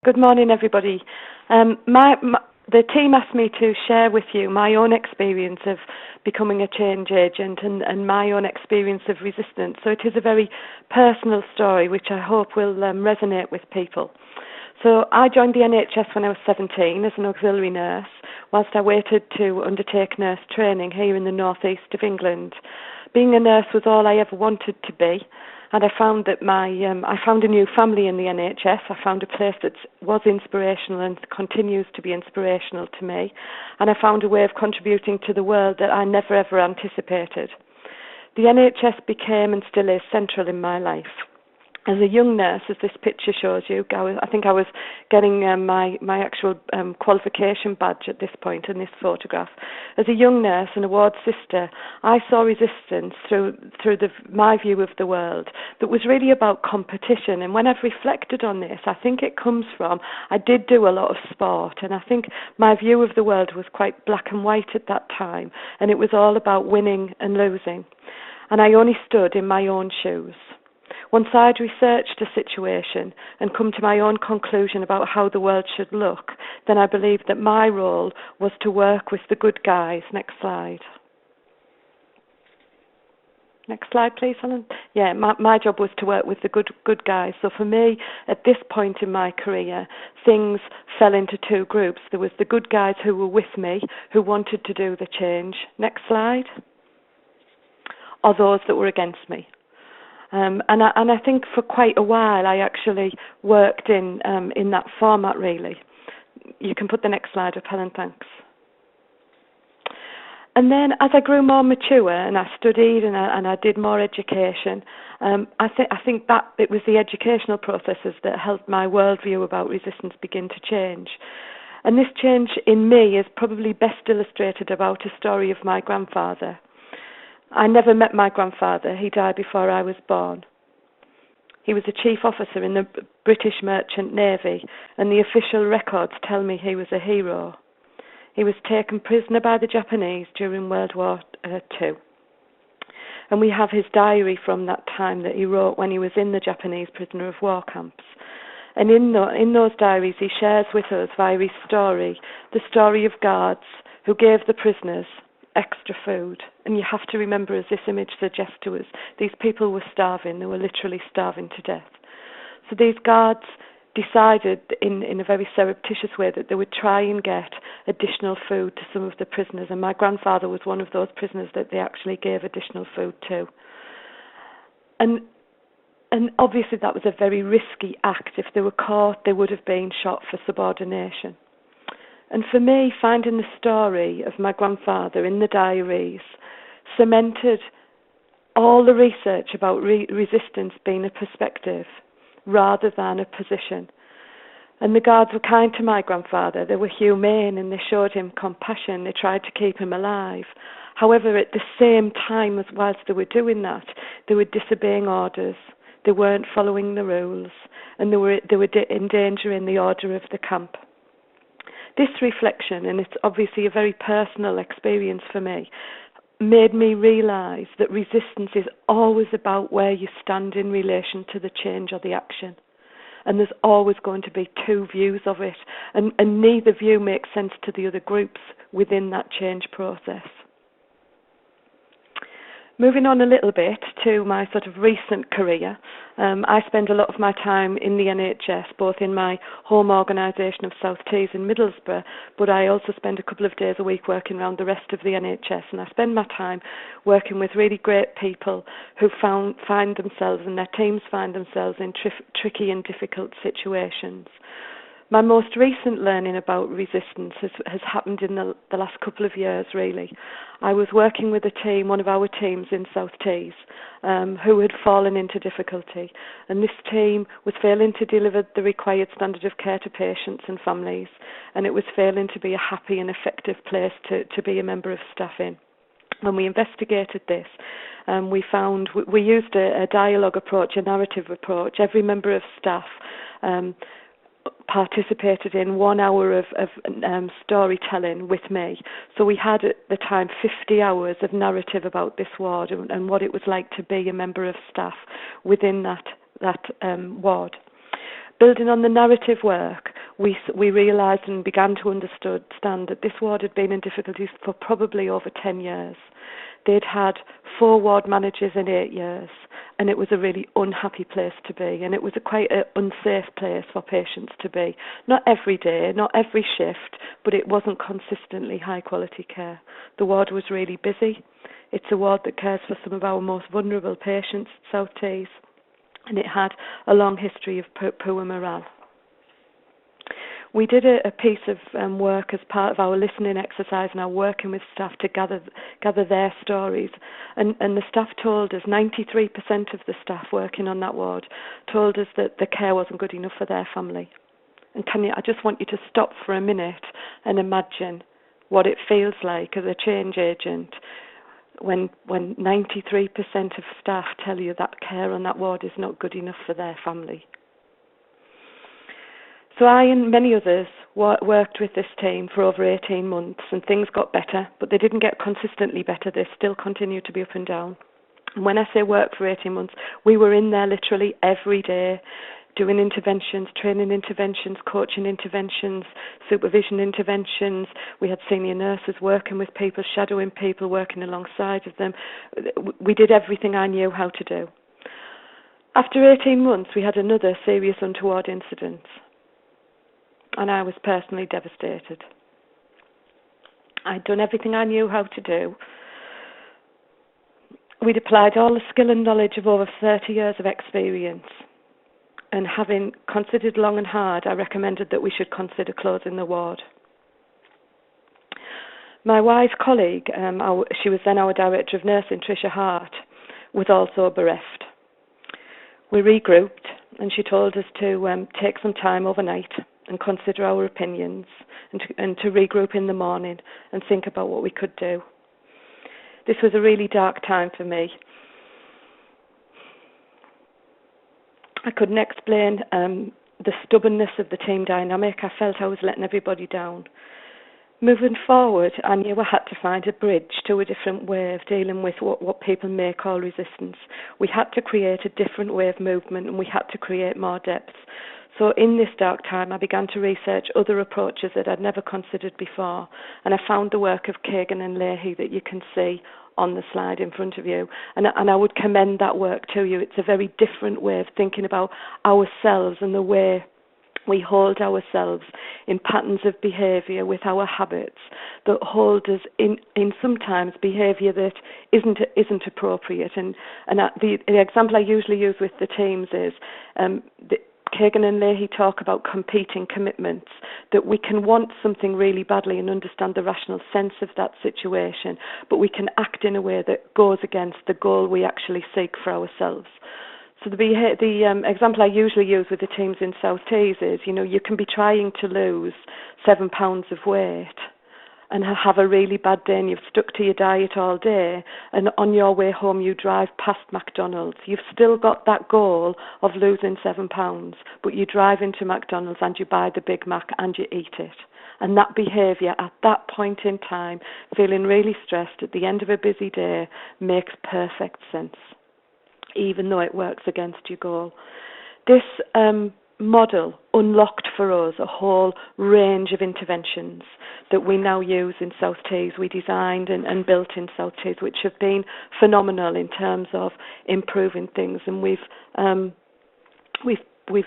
Good morning, everybody. The team asked me to share with you my own experience of becoming a change agent and my own experience of resistance. So it is a very personal story, which I hope will resonate with people. So I joined the NHS when I was 17 as an auxiliary nurse, whilst I waited to undertake nurse training here in the northeast of England. Being a nurse was all I ever wanted to be. And I found that I found a new family in the NHS. I found a place that was inspirational and continues to be inspirational to me. And I found a way of contributing to the world that I never ever anticipated. The NHS became and still is central in my life. As a young nurse, as this picture shows you, I think I was getting my actual qualification badge at this point in this photograph. As a young nurse and a ward sister, I saw resistance through my view of the world that was really about competition. And when I've reflected on this, I think it comes from, I did do a lot of sport, and I think my view of the world was quite black and white at that time, and it was all about winning and losing. And I only stood in my own shoes. Once I'd researched a situation and come to my own conclusion about how the world should look, then I believed that my role was to work with the good guys. Next slide. Next slide, please, Helen. Yeah, my job was to work with the good guys. So for me, at this point in my career, things fell into two groups. There was the good guys who were with me, who wanted to do the change. Next slide. Or those that were against me. And I think for quite a while I actually worked in that format, really. You can put the next slide up, Helen, thanks. And then as I grew more mature and I studied and I did more education, I think that it was the educational processes that helped my worldview about resistance begin to change. And this change in me is probably best illustrated about a story of my grandfather. I never met my grandfather. He died before I was born. He was a chief officer in the British Merchant Navy, and the official records tell me he was a hero. He was taken prisoner by the Japanese during World War II. And we have his diary from that time that he wrote when he was in the Japanese prisoner of war camps. And in those diaries he shares with us via his story, the story of guards who gave the prisoners extra food. And you have to remember, as this image suggests to us, these people were starving. They were literally starving to death. So these guards decided in a very surreptitious way that they would try and get additional food to some of the prisoners. And my grandfather was one of those prisoners that they actually gave additional food to. And obviously that was a very risky act. If they were caught, they would have been shot for subordination. And for me, finding the story of my grandfather in the diaries cemented all the research about resistance being a perspective rather than a position. And the guards were kind to my grandfather. They were humane and they showed him compassion. They tried to keep him alive. However, at the same time as whilst they were doing that, they were disobeying orders. They weren't following the rules, and they were endangering the order of the camp. This reflection, and it's obviously a very personal experience for me, made me realise that resistance is always about where you stand in relation to the change or the action. And there's always going to be two views of it, and neither view makes sense to the other groups within that change process. Moving on a little bit to my sort of recent career, I spend a lot of my time in the NHS, both in my home organisation of South Tees in Middlesbrough, but I also spend a couple of days a week working around the rest of the NHS, and I spend my time working with really great people who find themselves and their teams find themselves in tricky and difficult situations. My most recent learning about resistance has happened in the last couple of years, really. I was working with a team, one of our teams in South Tees, who had fallen into difficulty. And this team was failing to deliver the required standard of care to patients and families, and it was failing to be a happy and effective place to be a member of staff in. When we investigated this, we found we used a dialogue approach, a narrative approach. Every member of staff participated in 1 hour of storytelling with me. So we had at the time 50 hours of narrative about this ward and what it was like to be a member of staff within that ward. Building on the narrative work, we realised and began to understand that this ward had been in difficulties for probably over 10 years. They'd had 4 ward managers in 8 years, and it was a really unhappy place to be, and it was quite an unsafe place for patients to be. Not every day, not every shift, but it wasn't consistently high-quality care. The ward was really busy. It's a ward that cares for some of our most vulnerable patients at South Tees, and it had a long history of poor morale. We did a piece of work as part of our listening exercise and our working with staff to gather their stories. And the staff told us, 93% of the staff working on that ward told us that the care wasn't good enough for their family. And I just want you to stop for a minute and imagine what it feels like as a change agent when 93% of staff tell you that care on that ward is not good enough for their family. So I and many others worked with this team for over 18 months, and things got better, but they didn't get consistently better. They still continued to be up and down. And when I say work for 18 months, we were in there literally every day, doing interventions, training interventions, coaching interventions, supervision interventions. We had senior nurses working with people, shadowing people, working alongside of them. We did everything I knew how to do. After 18 months, we had another serious untoward incident, and I was personally devastated. I'd done everything I knew how to do. We'd applied all the skill and knowledge of over 30 years of experience, and having considered long and hard, I recommended that we should consider closing the ward. My wise colleague, she was then our Director of Nursing, Tricia Hart, was also bereft. We regrouped, and she told us to take some time overnight and consider our opinions, and to regroup in the morning and think about what we could do. This was a really dark time for me. I couldn't explain the stubbornness of the team dynamic. I felt I was letting everybody down. Moving forward, I knew I had to find a bridge to a different way of dealing with what people may call resistance. We had to create a different way of movement, and we had to create more depth. So in this dark time, I began to research other approaches that I'd never considered before, and I found the work of Kagan and Leahy that you can see on the slide in front of you, and I would commend that work to you. It's a very different way of thinking about ourselves and the way we hold ourselves in patterns of behaviour with our habits that hold us in sometimes behaviour that isn't appropriate. And the example I usually use with the teams is Kagan and Leahy talk about competing commitments, that we can want something really badly and understand the rational sense of that situation, but we can act in a way that goes against the goal we actually seek for ourselves. So the example I usually use with the teams in South Tees is, you can be trying to lose 7 pounds of weight and have a really bad day, and you've stuck to your diet all day, and on your way home you drive past McDonald's. You've still got that goal of losing 7 pounds, but you drive into McDonald's and you buy the Big Mac and you eat it. And that behaviour at that point in time, feeling really stressed at the end of a busy day, makes perfect sense, even though it works against your goal. This model unlocked for us a whole range of interventions that we now use in South Tees. We designed and built in South Tees, which have been phenomenal in terms of improving things. And we've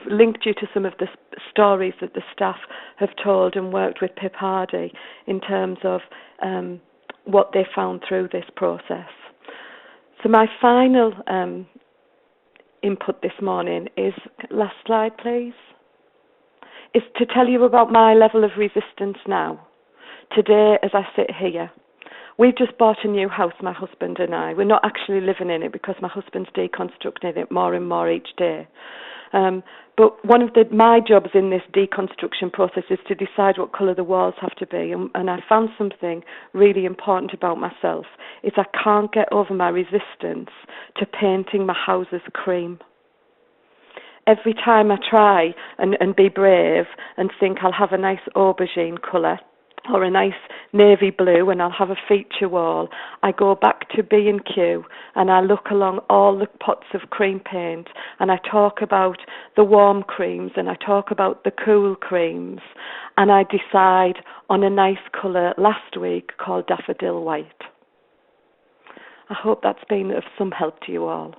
linked you to some of the stories that the staff have told and worked with Pip Hardy in terms of what they found through this process. So my final input this morning is, last slide please, is to tell you about my level of resistance now. Today, as I sit here, we've just bought a new house, my husband and I. We're not actually living in it because my husband's deconstructing it more and more each day. But one of my jobs in this deconstruction process is to decide what colour the walls have to be. And I found something really important about myself, is I can't get over my resistance to painting my houses cream. Every time I try and be brave and think I'll have a nice aubergine colour or a nice navy blue and I'll have a feature wall, I go back to B&Q and I look along all the pots of cream paint and I talk about the warm creams and I talk about the cool creams, and I decide on a nice colour last week called Daffodil White. I hope that's been of some help to you all.